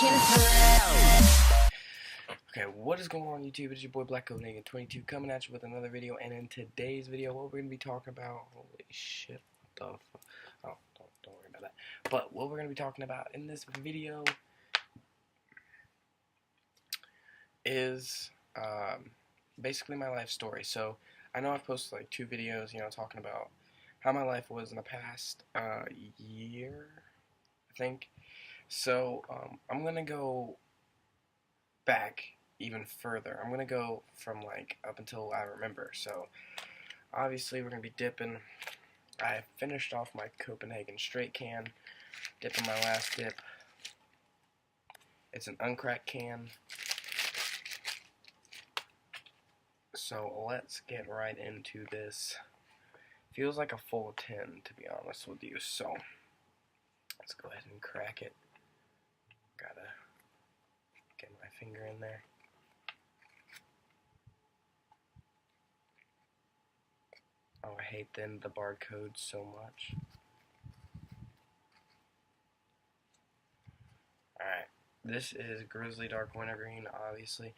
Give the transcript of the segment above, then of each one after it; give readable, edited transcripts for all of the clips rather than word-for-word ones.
Okay, what is going on YouTube? It's your boy Black Copenhagen 22 coming at you with another video, and in today's video, what we're going to be talking about, holy shit, what the fuck, oh, don't worry about that, but what we're going to be talking about in this video is, basically my life story. So, I know I've posted like 2 videos, talking about how my life was in the past, year, I think. So, I'm going to go back even further. I'm gonna go from like up until I remember. So obviously we're gonna be dipping. I finished off my Copenhagen straight can, dipping my last dip. It's an uncracked can. So let's get right into this. Feels like a full tin, to be honest with you. So let's go ahead and crack it. Gotta get my finger in there. Oh, I hate the barcode so much. Alright, this is Grizzly Dark Wintergreen, obviously.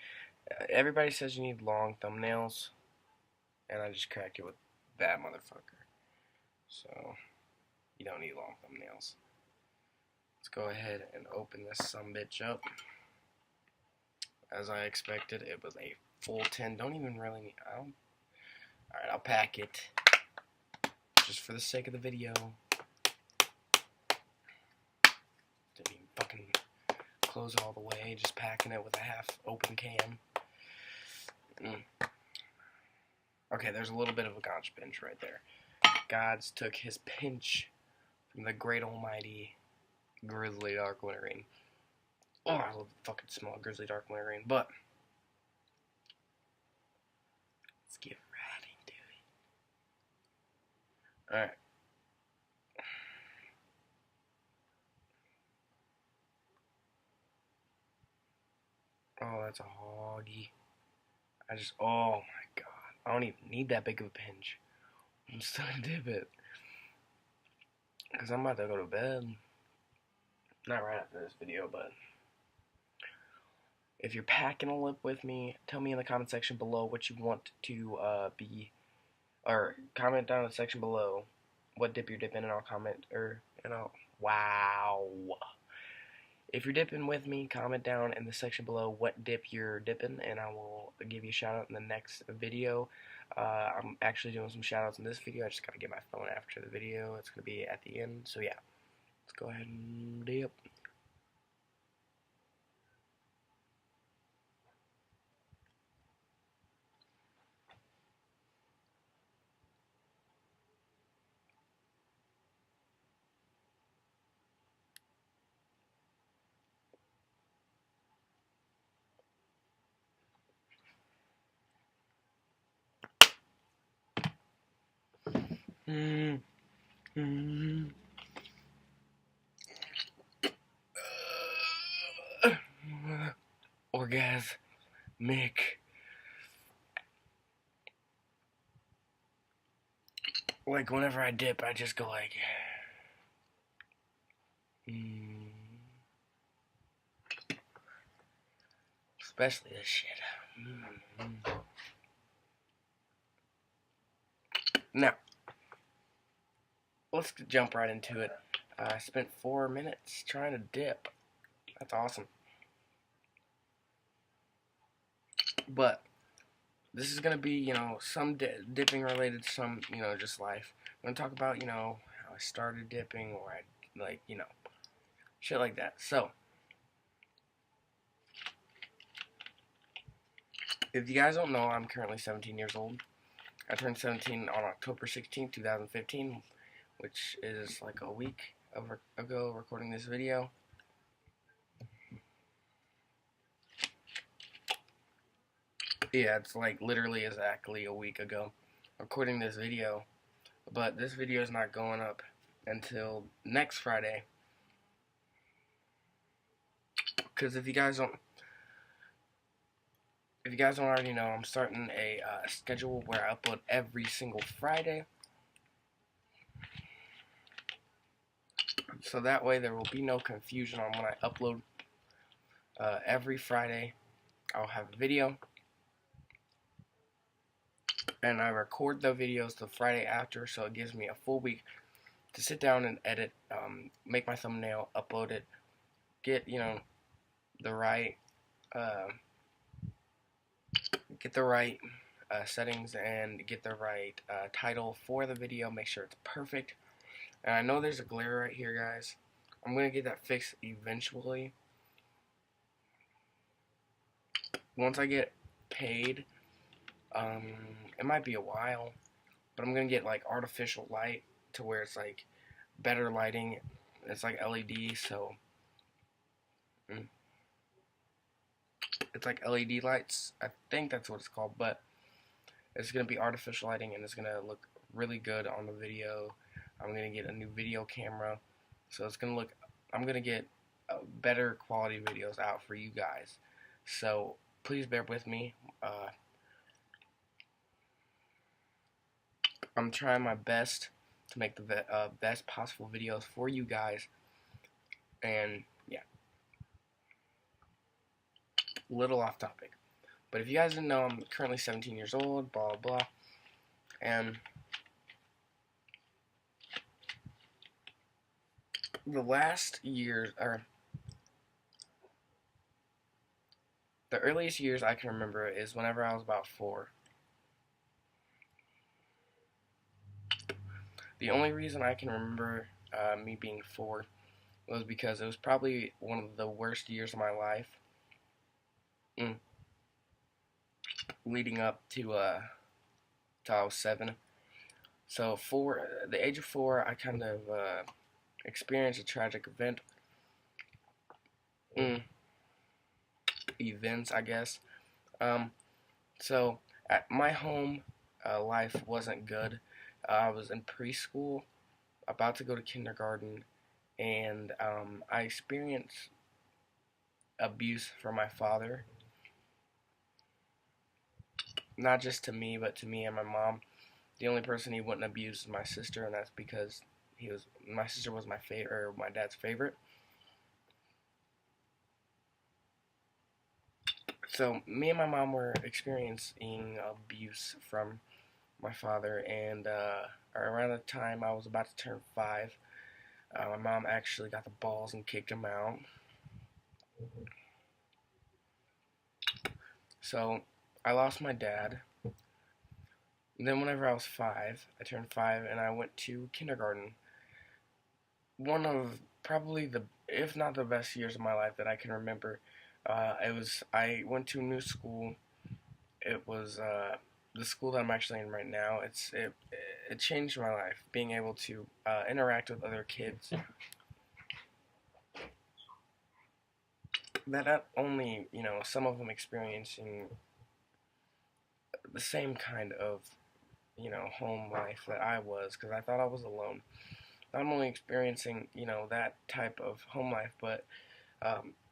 Everybody says you need long thumbnails, and I just cracked it with that motherfucker. So, you don't need long thumbnails. Let's go ahead and open this sumbitch up. As I expected, it was a full tin. Don't even really need... Alright, I'll pack it. Just for the sake of the video. Didn't even fucking close it all the way. Just packing it with a half open can. Okay, there's a little bit of a God's pinch right there. God's took his pinch from the great almighty Grizzly Dark Wintergreen. Oh, I love the fucking smell of Grizzly Dark Wintergreen. But let's get right into it. Alright. Oh, that's a hoggy. Oh my god. I don't even need that big of a pinch. I'm still gonna dip it. Because I'm about to go to bed. Not right after this video, but if you're packing a lip with me, tell me in the comment section below what you want to be, or comment down in the section below what dip you're dipping, and I'll comment, wow. If you're dipping with me, comment down in the section below what dip you're dipping, and I will give you a shout out in the next video. I'm actually doing some shout outs in this video. I just gotta get my phone after the video. It's gonna be at the end. So yeah, let's go ahead and dip. Orgasmic. Like whenever I dip, I just go like, especially this shit. Now, let's jump right into it. I spent 4 minutes trying to dip. That's awesome. But this is gonna be, some dipping related, some, just life. I'm gonna talk about, how I started dipping, or shit like that. So, if you guys don't know, I'm currently 17 years old. I turned 17 on October 16th, 2015, which is like a week ago recording this video. Yeah, it's like literally exactly a week ago recording this video, but this video is not going up until next Friday, because if you guys don't already know, I'm starting a schedule where I upload every single Friday, so that way there will be no confusion on when I upload. Every Friday, I'll have a video, and I record the videos the Friday after, so it gives me a full week to sit down and edit, make my thumbnail, upload it, get the right uh, settings, and get the right title for the video. Make sure it's perfect. And I know there's a glare right here, guys. I'm gonna get that fixed eventually. Once I get paid, it might be a while, but I'm gonna get like artificial light to where it's like better lighting. It's like LED, so it's like LED lights. I think that's what it's called, but it's gonna be artificial lighting, and it's gonna look really good on the video. I'm gonna get a new video camera, so it's gonna look. I'm gonna get better quality videos out for you guys. So please bear with me. I'm trying my best to make the best possible videos for you guys. And yeah, little off topic. But if you guys didn't know, I'm currently 17 years old, blah, blah, blah. And the last years, or the earliest years I can remember is whenever I was about 4. The only reason I can remember me being 4 was because it was probably one of the worst years of my life. Leading up to till I was 7. So the age of 4, I kind of experienced a tragic event. Events, I guess. So at my home, life wasn't good. I was in preschool, about to go to kindergarten, and I experienced abuse from my father. Not just to me, but to me and my mom. The only person he wouldn't abuse is my sister, and that's because my sister was my dad's favorite. So me and my mom were experiencing abuse from my father, and around the time I was about to turn 5, my mom actually got the balls and kicked him out. So I lost my dad. And then whenever I was 5, I turned 5, and I went to kindergarten. One of probably if not the best years of my life that I can remember. I went to a new school. It was the school that I'm actually in right now. It changed my life, being able to interact with other kids. That not only, some of them experiencing the same kind of, home life that I was, because I thought I was alone. Not only experiencing, that type of home life, but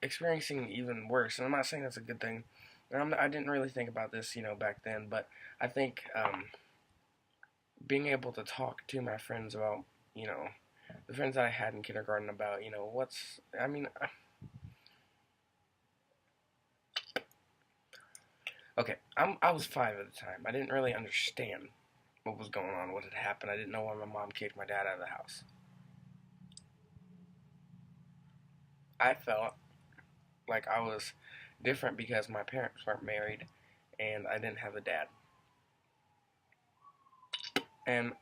experiencing even worse. And I'm not saying that's a good thing. I didn't really think about this, back then, but I think being able to talk to my friends about, the friends that I had in kindergarten about, okay, I was 5 at the time. I didn't really understand what was going on, what had happened. I didn't know why my mom kicked my dad out of the house. I felt like I was different because my parents weren't married and I didn't have a dad. And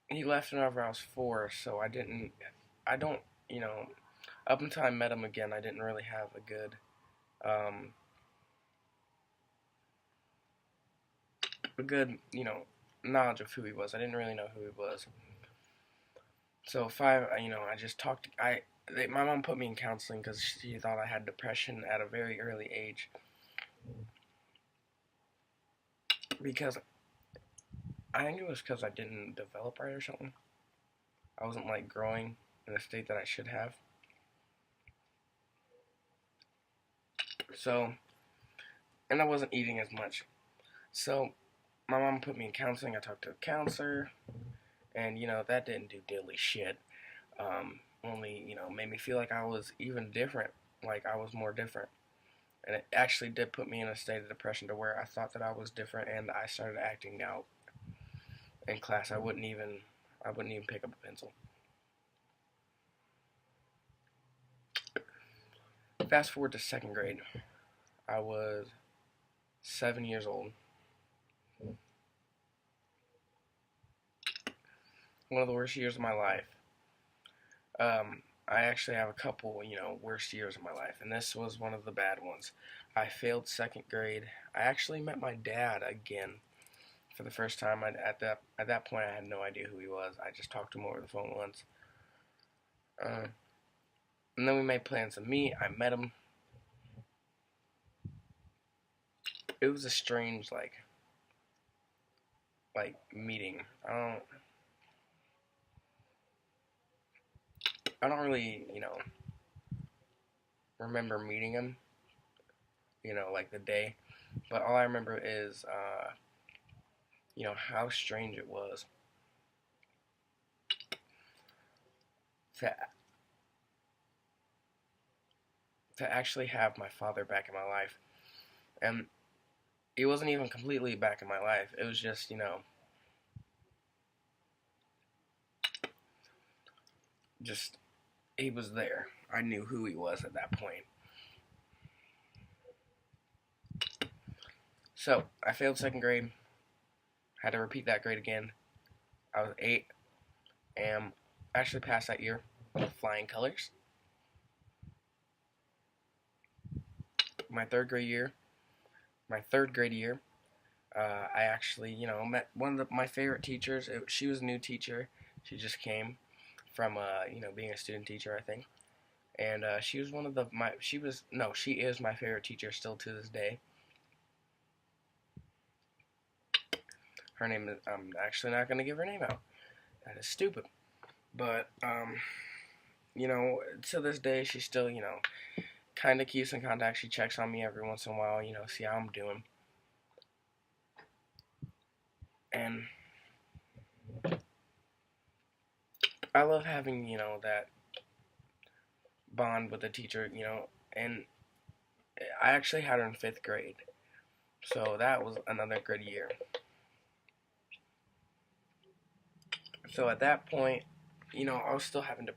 he left whenever I was 4, so up until I met him again, I didn't really have a good, knowledge of who he was. I didn't really know who he was. So 5, I just talked. My mom put me in counseling because she thought I had depression at a very early age. Because I think it was because I didn't develop right or something. I wasn't like growing in the state that I should have. So, and I wasn't eating as much. So, my mom put me in counseling. I talked to a counselor, and that didn't do diddly shit. only, made me feel like I was even different, like I was more different. And it actually did put me in a state of depression to where I thought that I was different, and I started acting out in class. I wouldn't even pick up a pencil. Fast forward to second grade. I was 7 years old. One of the worst years of my life. I actually have a couple, worst years of my life, and this was one of the bad ones. I failed second grade. I actually met my dad again for the first time. At that point, I had no idea who he was. I just talked to him over the phone once, and then we made plans to meet. I met him. It was a strange, like meeting. I don't really, remember meeting him, like the day. But all I remember is, how strange it was to to actually have my father back in my life. And he wasn't even completely back in my life. It was just, just he was there. I knew who he was at that point. So I failed second grade. Had to repeat that grade again. I was 8, and actually passed that year with flying colors. My third grade year, I actually, met one of my favorite teachers. She was a new teacher. She just came from, being a student teacher, I think. And she was she is my favorite teacher still to this day. Her name is, I'm actually not going to give her name out. That is stupid. But, to this day, she still, kind of keeps in contact. She checks on me every once in a while, see how I'm doing. And I love having, that bond with the teacher, and I actually had her in 5th grade. So that was another good year. So at that point, I was still having to,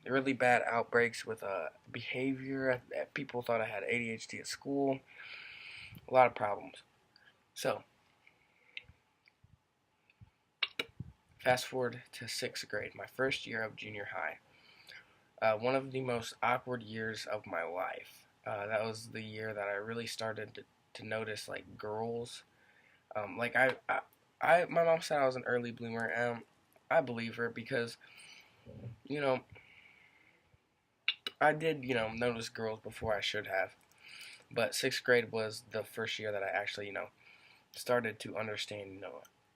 really bad outbreaks with behavior. People thought I had ADHD at school. A lot of problems. So, fast forward to 6th grade, my first year of junior high. One of the most awkward years of my life. That was the year that I really started to notice, like, girls. My mom said I was an early bloomer, and I believe her because, I did, notice girls before I should have. But 6th grade was the first year that I actually, started to understand,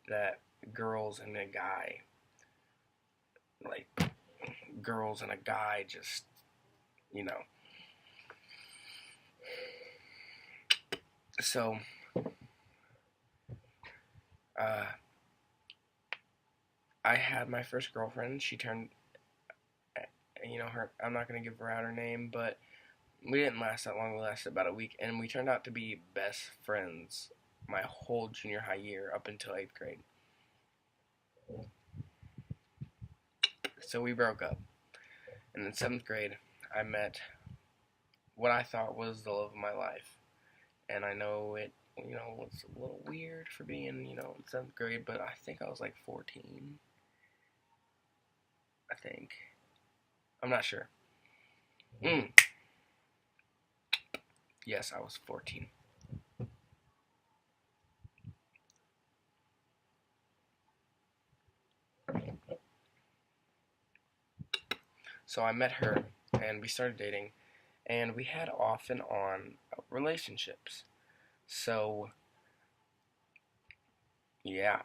that girls and a guy, like, girls and a guy just, So, I had my first girlfriend. She turned, I'm not going to give her out her name, but we didn't last that long. We lasted about a week, and we turned out to be best friends my whole junior high year up until 8th grade. So we broke up. And in 7th grade, I met what I thought was the love of my life. And I know it, was a little weird for being, in 7th grade, but I think I was like 14. I think. I'm not sure. Yes, I was 14. So I met her, and we started dating, and we had off and on relationships. So, yeah.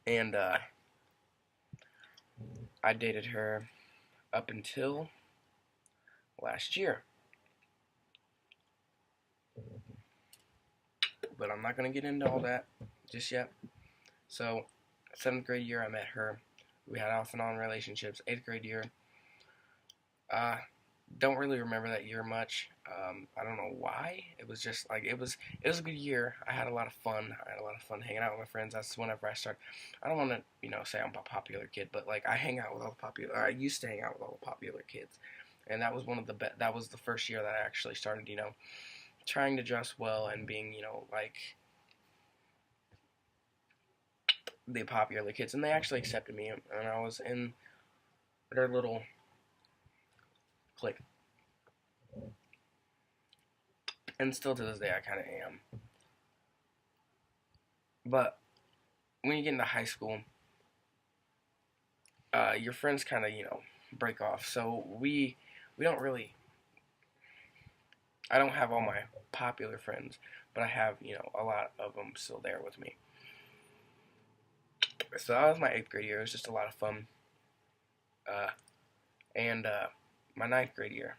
And I dated her up until last year. But I'm not going to get into all that just yet. So, 7th grade year, I met her. We had off and on relationships. 8th grade year. Uh, don't really remember that year much. I don't know why. It was just like it was a good year. I had a lot of fun. I had a lot of fun hanging out with my friends. That's whenever I start. I don't want to say I'm a popular kid, but like I hang out with all the popular. I used to hang out with all the popular kids, and that was one of the that was the first year that I actually started trying to dress well and being like the popular kids, and they actually accepted me, and I was in their little clique, and still to this day I kind of am. But when you get into high school, your friends kind of break off. So we don't really. I don't have all my popular friends, but I have a lot of them still there with me. So that was my 8th grade year. It was just a lot of fun. And my 9th grade year,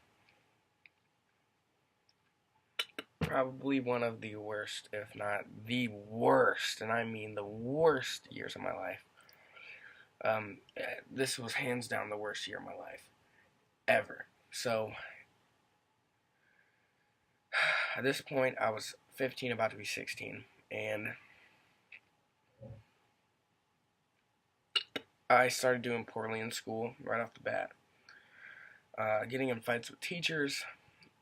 probably one of the worst, if not the worst, and I mean the worst years of my life. This was hands down the worst year of my life ever. So at this point, I was 15, about to be 16, and I started doing poorly in school right off the bat. Getting in fights with teachers.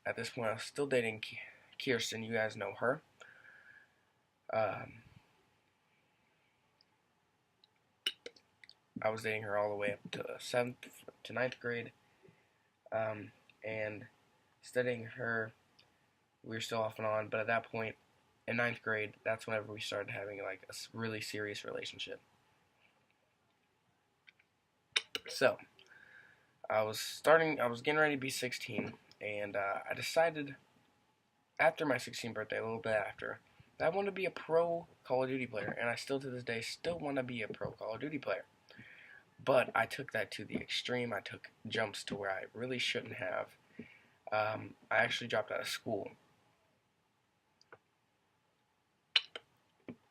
At this point, I was still dating Kirsten. You guys know her. I was dating her all the way up to 7th to 9th grade. And studying her, we were still off and on. But at that point, in 9th grade, that's whenever we started having like a really serious relationship. So, I was getting ready to be 16, and I decided after my 16th birthday, a little bit after, that I want to be a pro Call of Duty player, and I still to this day still want to be a pro Call of Duty player. But I took that to the extreme. I took jumps to where I really shouldn't have. I actually dropped out of school.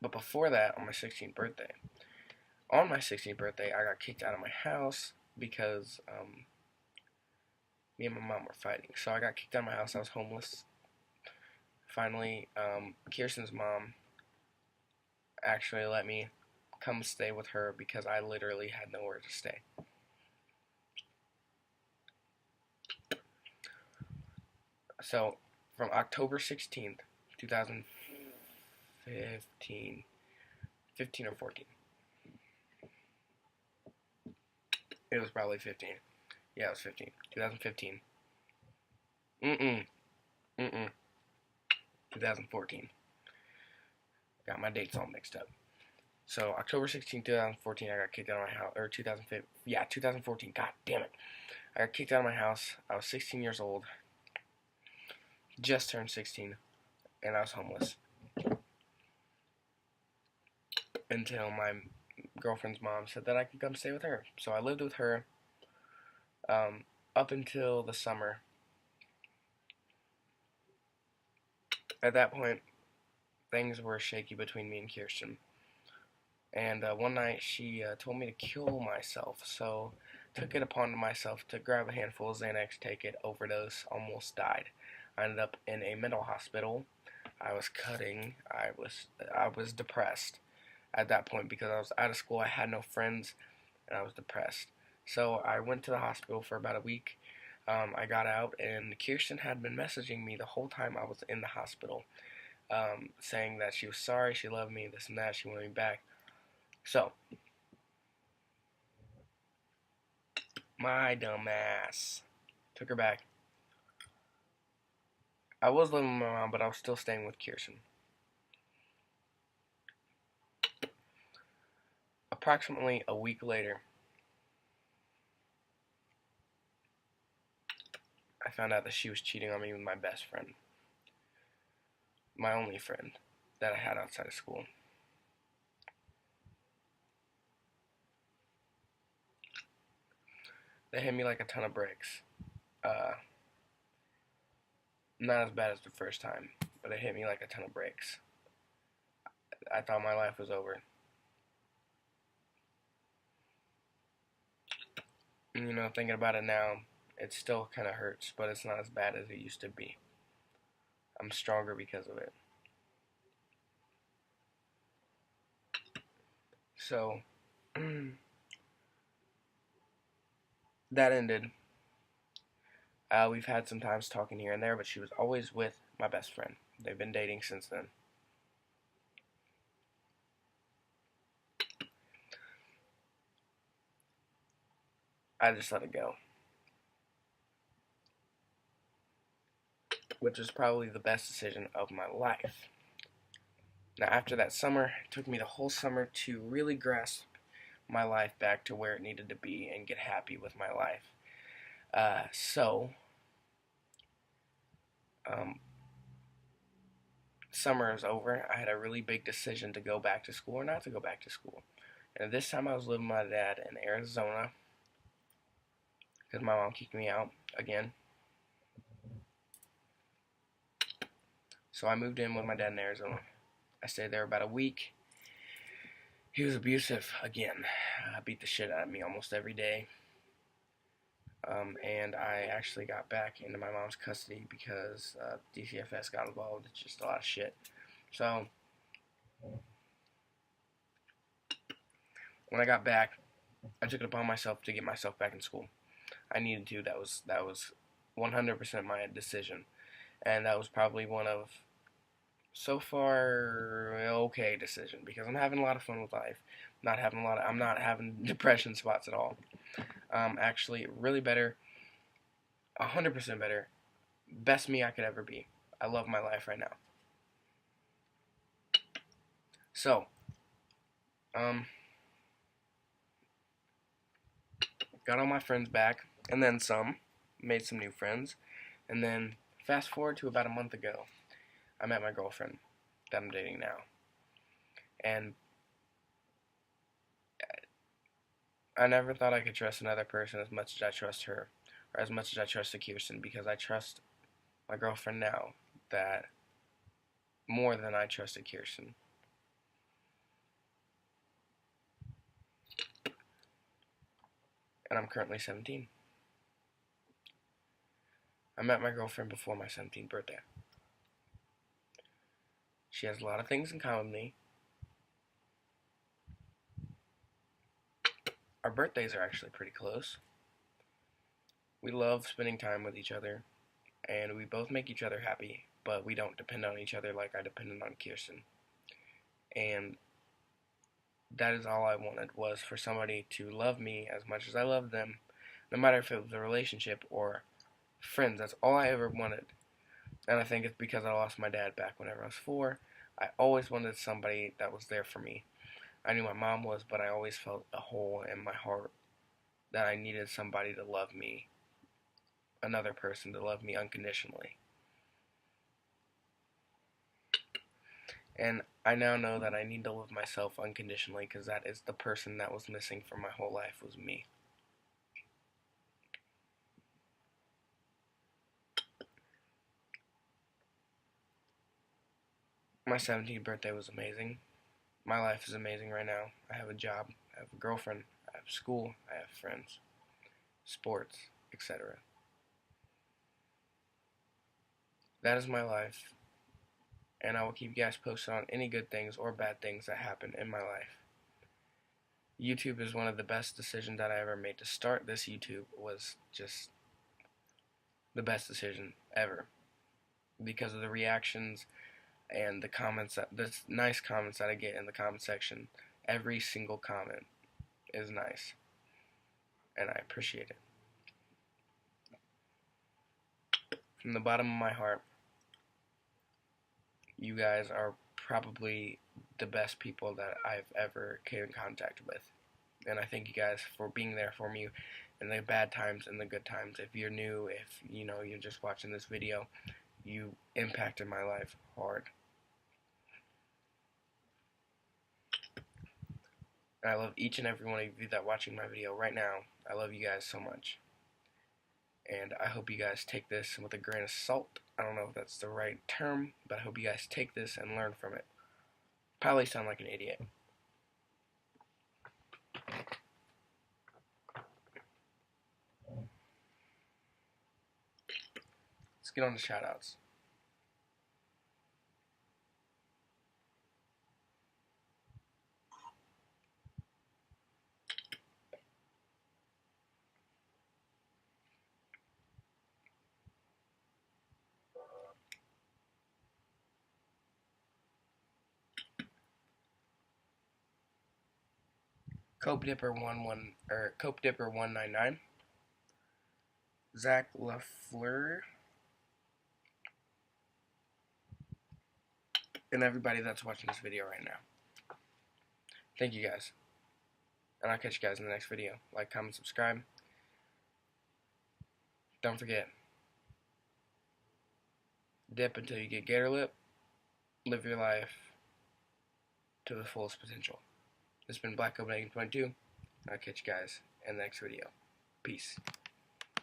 But before that, on my 16th birthday, I got kicked out of my house because me and my mom were fighting. So I got kicked out of my house. I was homeless. Finally, Kirsten's mom actually let me come stay with her because I literally had nowhere to stay. So, from October 16th, 2015, 15 or 14. It was probably 15. Yeah, it was 15. 2015. 2014. Got my dates all mixed up. So, October 16, 2014, I got kicked out of my house. Or 2015. Yeah, 2014. God damn it. I got kicked out of my house. I was 16 years old. Just turned 16. And I was homeless. Until my girlfriend's mom said that I could come stay with her. So I lived with her up until the summer. At that point, things were shaky between me and Kirsten. And one night she told me to kill myself. So took it upon myself to grab a handful of Xanax, take it, overdose, almost died. I ended up in a mental hospital. I was cutting. I was depressed at that point because I was out of school. I had no friends, and I was depressed. So I went to the hospital for about a week. I got out, and Kirsten had been messaging me the whole time I was in the hospital, saying that she was sorry, she loved me, this and that, she wanted me back. So, my dumb ass took her back. I was living with my mom, but I was still staying with Kirsten. Approximately a week later, I found out that she was cheating on me with my best friend. My only friend that I had outside of school. They hit me like a ton of bricks. Not as bad as the first time, but it hit me like a ton of bricks. I thought my life was over. You know, thinking about it now, it still kind of hurts, but it's not as bad as it used to be. I'm stronger because of it. So, that ended. We've had some times talking here and there, but she was always with my best friend. They've been dating since then. I just let it go, which was probably the best decision of my life. Now, after that summer, it took me the whole summer to really grasp my life back to where it needed to be and get happy with my life. So, um, summer is over. I had a really big decision to go back to school or not to go back to school. And this time I was living with my dad in Arizona because my mom kicked me out again. So I moved in with my dad in Arizona. I stayed there about a week. He was abusive again. Beat the shit out of me almost every day. And I actually got back into my mom's custody because DCFS got involved. It's just a lot of shit. So when I got back, I took it upon myself to get myself back in school. I needed to. That was 100% my decision, and that was probably one of so far okay decision because I'm having a lot of fun with life. I'm not having depression spots at all. Actually, really better, 100% better, best me I could ever be. I love my life right now. So, um, got all my friends back, and then some, made some new friends, and then fast forward to about a month ago, I met my girlfriend that I'm dating now, and I never thought I could trust another person as much as I trust her, or as much as I trusted Kirsten, because I trust my girlfriend now that more than I trusted Kirsten. And I'm currently 17. I met my girlfriend before my 17th birthday. She has a lot of things in common with me. Our birthdays are actually pretty close. We love spending time with each other, and we both make each other happy, but we don't depend on each other like I depended on Kirsten. And that is all I wanted, was for somebody to love me as much as I love them, no matter if it was a relationship or friends. That's all I ever wanted. And I think it's because I lost my dad back whenever I was 4. I always wanted somebody that was there for me. I knew my mom was, but I always felt a hole in my heart that I needed somebody to love me, another person to love me unconditionally. And I now know that I need to love myself unconditionally because that is the person that was missing from my whole life was me. My 17th birthday was amazing. My life is amazing right now. I have a job, I have a girlfriend, I have school, I have friends, sports, etc. That is my life, and I will keep you guys posted on any good things or bad things that happen in my life. YouTube is one of the best decisions that I ever made. To start this YouTube was just the best decision ever because of the reactions and the comments, the nice comments that I get in the comment section. Every single comment is nice, and I appreciate it. From the bottom of my heart, you guys are probably the best people that I've ever came in contact with. And I thank you guys for being there for me in the bad times and the good times. If you're new, if you're just watching this video, you impacted my life hard. And I love each and every one of you that are watching my video right now. I love you guys so much. And I hope you guys take this with a grain of salt. I don't know if that's the right term, but I hope you guys take this and learn from it. Probably sound like an idiot. let's get on to shoutouts. Cope Dipper 199, Zach LaFleur, and everybody that's watching this video right now. Thank you guys, and I'll catch you guys in the next video. Like, comment, subscribe. Don't forget, dip until you get gator lip. Live your life to the fullest potential. This has been Black Copenhagen 22. I'll catch you guys in the next video. Peace.